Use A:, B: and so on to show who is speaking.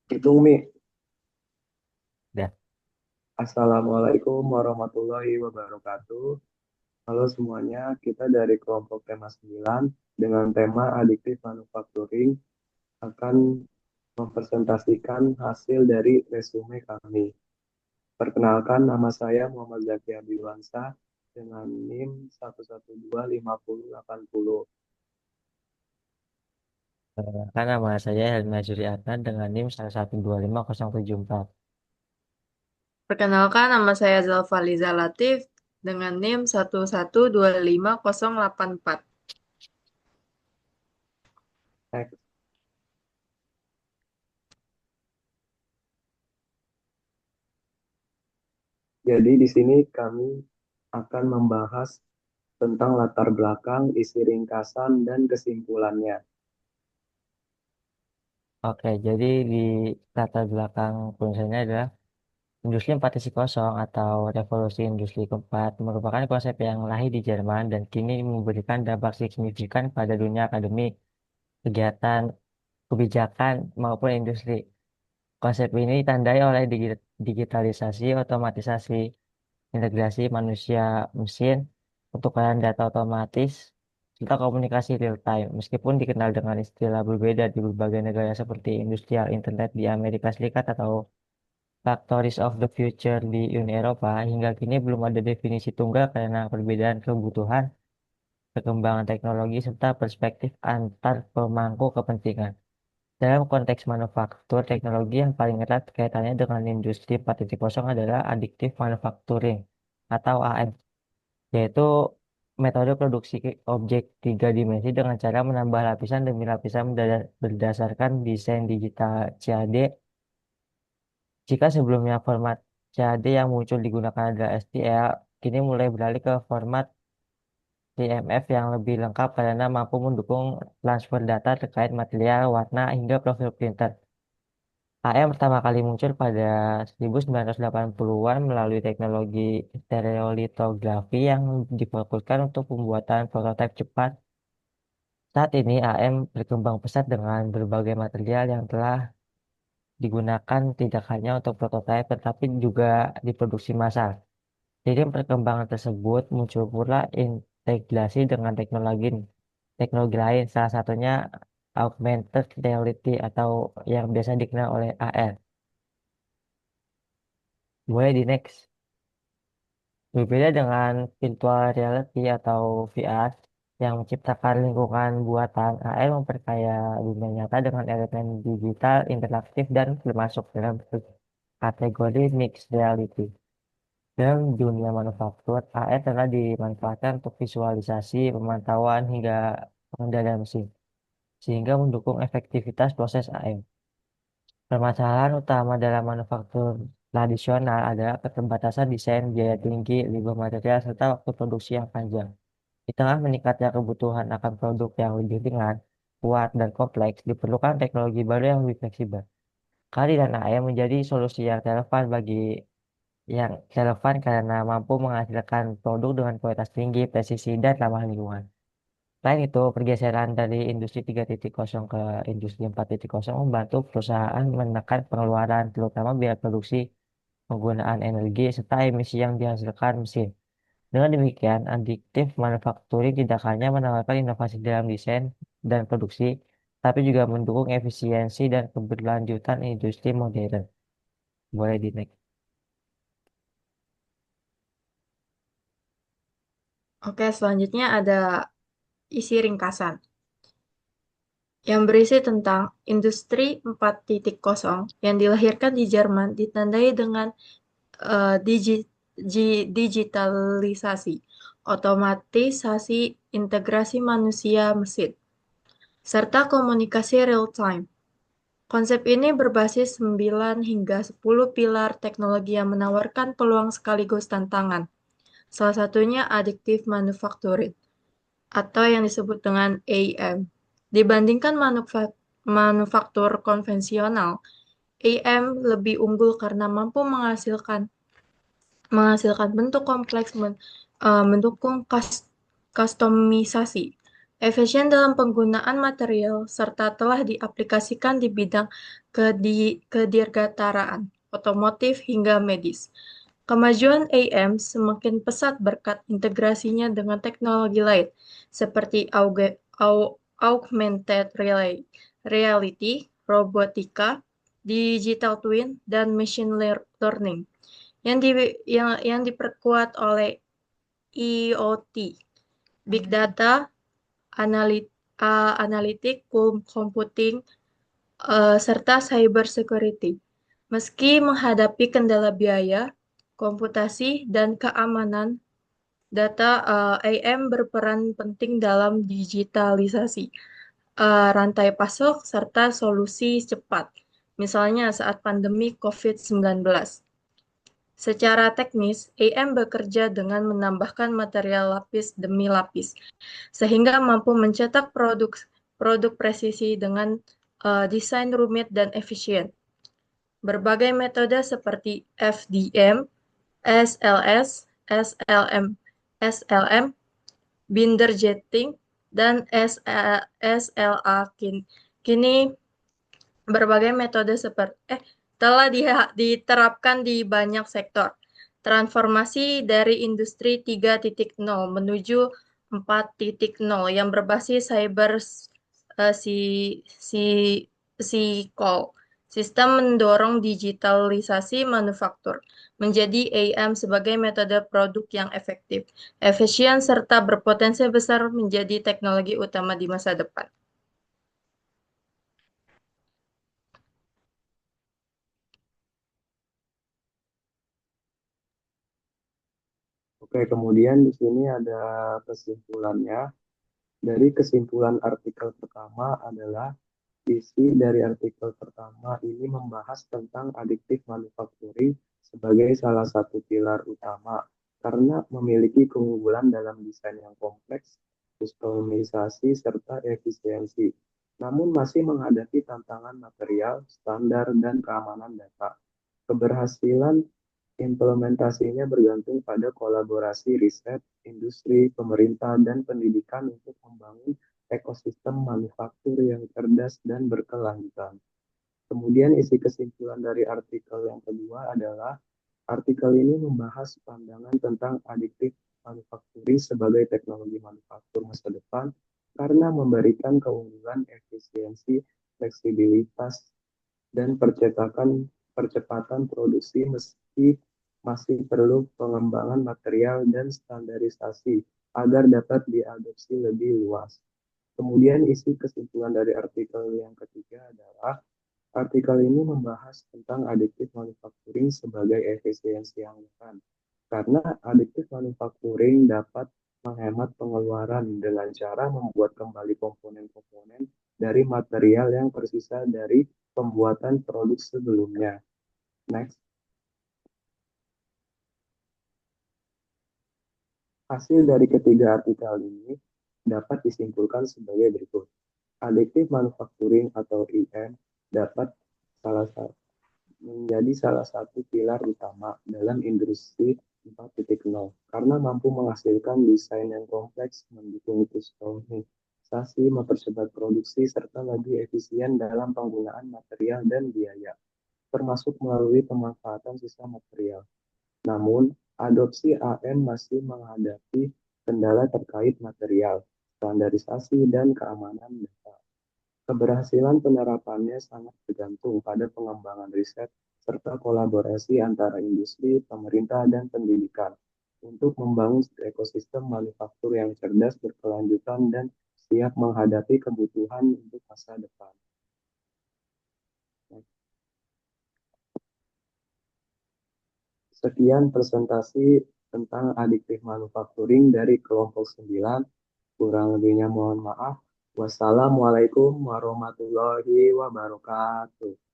A: Hitung Mi.
B: Ya.
A: Assalamualaikum warahmatullahi wabarakatuh. Halo semuanya, kita dari kelompok tema 9 dengan tema adiktif manufacturing akan mempresentasikan hasil dari resume kami. Perkenalkan, nama saya Muhammad Zaki Abiwansa dengan NIM 1125080.
B: Kan nama saya Helmi Azuri Adnan dengan NIM 1125074.
C: Perkenalkan, nama saya Zalfa Liza Latif dengan NIM 1125084.
A: Next. Jadi di sini kami akan membahas tentang latar belakang, isi ringkasan, dan kesimpulannya.
B: Oke, jadi di latar belakang penulisannya adalah Industri 4.0 atau Revolusi Industri keempat merupakan konsep yang lahir di Jerman dan kini memberikan dampak signifikan pada dunia akademik, kegiatan, kebijakan, maupun industri. Konsep ini ditandai oleh digitalisasi, otomatisasi, integrasi manusia-mesin, pertukaran data otomatis, serta komunikasi real-time. Meskipun dikenal dengan istilah berbeda di berbagai negara seperti industrial internet di Amerika Serikat atau factories of the future di Uni Eropa, hingga kini belum ada definisi tunggal karena perbedaan kebutuhan, perkembangan teknologi, serta perspektif antar pemangku kepentingan. Dalam konteks manufaktur, teknologi yang paling erat kaitannya dengan industri 4.0 adalah additive manufacturing atau AM, yaitu metode produksi objek tiga dimensi dengan cara menambah lapisan demi lapisan berdasarkan desain digital CAD. Jika sebelumnya format CAD yang muncul digunakan adalah STL, kini mulai beralih ke format TMF yang lebih lengkap karena mampu mendukung transfer data terkait material, warna, hingga profil printer. AM pertama kali muncul pada 1980-an melalui teknologi stereolitografi yang difokuskan untuk pembuatan prototipe cepat. Saat ini AM berkembang pesat dengan berbagai material yang telah digunakan tidak hanya untuk prototipe tetapi juga diproduksi massal. Dari perkembangan tersebut muncul pula integrasi dengan teknologi lain, salah satunya augmented reality atau yang biasa dikenal oleh AR. Boleh di next. Berbeda dengan virtual reality atau VR yang menciptakan lingkungan buatan, AR memperkaya dunia nyata dengan elemen digital, interaktif, dan termasuk dalam kategori mixed reality. Dalam dunia manufaktur, AR telah dimanfaatkan untuk visualisasi, pemantauan, hingga pengendalian mesin, sehingga mendukung efektivitas proses AM. Permasalahan utama dalam manufaktur tradisional adalah keterbatasan desain, biaya tinggi, limbah material, serta waktu produksi yang panjang. Di tengah meningkatnya kebutuhan akan produk yang lebih ringan, kuat, dan kompleks, diperlukan teknologi baru yang lebih fleksibel. Kali dan AM menjadi solusi yang relevan karena mampu menghasilkan produk dengan kualitas tinggi, presisi, dan ramah lingkungan. Selain itu, pergeseran dari industri 3.0 ke industri 4.0 membantu perusahaan menekan pengeluaran, terutama biaya produksi, penggunaan energi, serta emisi yang dihasilkan mesin. Dengan demikian, additive manufacturing tidak hanya menawarkan inovasi dalam desain dan produksi, tapi juga mendukung efisiensi dan keberlanjutan industri modern. Boleh di next.
C: Oke, selanjutnya ada isi ringkasan yang berisi tentang Industri 4.0 yang dilahirkan di Jerman ditandai dengan digitalisasi, otomatisasi, integrasi manusia-mesin, serta komunikasi real-time. Konsep ini berbasis 9 hingga 10 pilar teknologi yang menawarkan peluang sekaligus tantangan. Salah satunya additive manufacturing atau yang disebut dengan AM. Dibandingkan manufaktur konvensional, AM lebih unggul karena mampu menghasilkan bentuk kompleks, mendukung kustomisasi, efisien dalam penggunaan material, serta telah diaplikasikan di bidang kedirgataraan, otomotif, hingga medis. Kemajuan AM semakin pesat berkat integrasinya dengan teknologi lain, seperti augmented reality, robotika, digital twin, dan machine learning yang, yang diperkuat oleh IoT, Big Data, analitik, computing, serta cyber security. Meski menghadapi kendala biaya, komputasi, dan keamanan, data AM berperan penting dalam digitalisasi rantai pasok serta solusi cepat, misalnya saat pandemi COVID-19. Secara teknis, AM bekerja dengan menambahkan material lapis demi lapis, sehingga mampu mencetak produk presisi dengan desain rumit dan efisien. Berbagai metode seperti FDM, SLS, SLM, binder jetting, dan SLA kini berbagai metode telah diterapkan di banyak sektor. Transformasi dari industri 3.0 menuju 4.0 yang berbasis cyber physical sistem mendorong digitalisasi manufaktur menjadi AM sebagai metode produk yang efektif, efisien, serta berpotensi besar menjadi teknologi utama di masa depan.
A: Oke, kemudian di sini ada kesimpulannya. Dari kesimpulan artikel pertama adalah isi dari artikel pertama ini membahas tentang additive manufacturing sebagai salah satu pilar utama karena memiliki keunggulan dalam desain yang kompleks, kustomisasi, serta efisiensi. Namun masih menghadapi tantangan material, standar, dan keamanan data. Keberhasilan implementasinya bergantung pada kolaborasi riset, industri, pemerintah, dan pendidikan untuk membangun ekosistem manufaktur yang cerdas dan berkelanjutan. Kemudian isi kesimpulan dari artikel yang kedua adalah artikel ini membahas pandangan tentang additive manufacturing sebagai teknologi manufaktur masa depan karena memberikan keunggulan efisiensi, fleksibilitas, dan percepatan produksi meski masih perlu pengembangan material dan standarisasi agar dapat diadopsi lebih luas. Kemudian isi kesimpulan dari artikel yang ketiga adalah artikel ini membahas tentang additive manufacturing sebagai efisiensi anggaran. Karena additive manufacturing dapat menghemat pengeluaran dengan cara membuat kembali komponen-komponen dari material yang tersisa dari pembuatan produk sebelumnya. Next. Hasil dari ketiga artikel ini dapat disimpulkan sebagai berikut. Additive manufacturing atau IM dapat menjadi salah satu pilar utama dalam industri 4.0 karena mampu menghasilkan desain yang kompleks, mendukung kustomisasi, mempercepat produksi, serta lebih efisien dalam penggunaan material dan biaya, termasuk melalui pemanfaatan sisa material. Namun, adopsi AM masih menghadapi kendala terkait material, standarisasi, dan keamanan data. Keberhasilan penerapannya sangat bergantung pada pengembangan riset serta kolaborasi antara industri, pemerintah, dan pendidikan untuk membangun ekosistem manufaktur yang cerdas, berkelanjutan, dan siap menghadapi kebutuhan untuk masa depan. Sekian presentasi tentang additive manufacturing dari kelompok 9. Kurang lebihnya mohon maaf. Wassalamualaikum warahmatullahi wabarakatuh.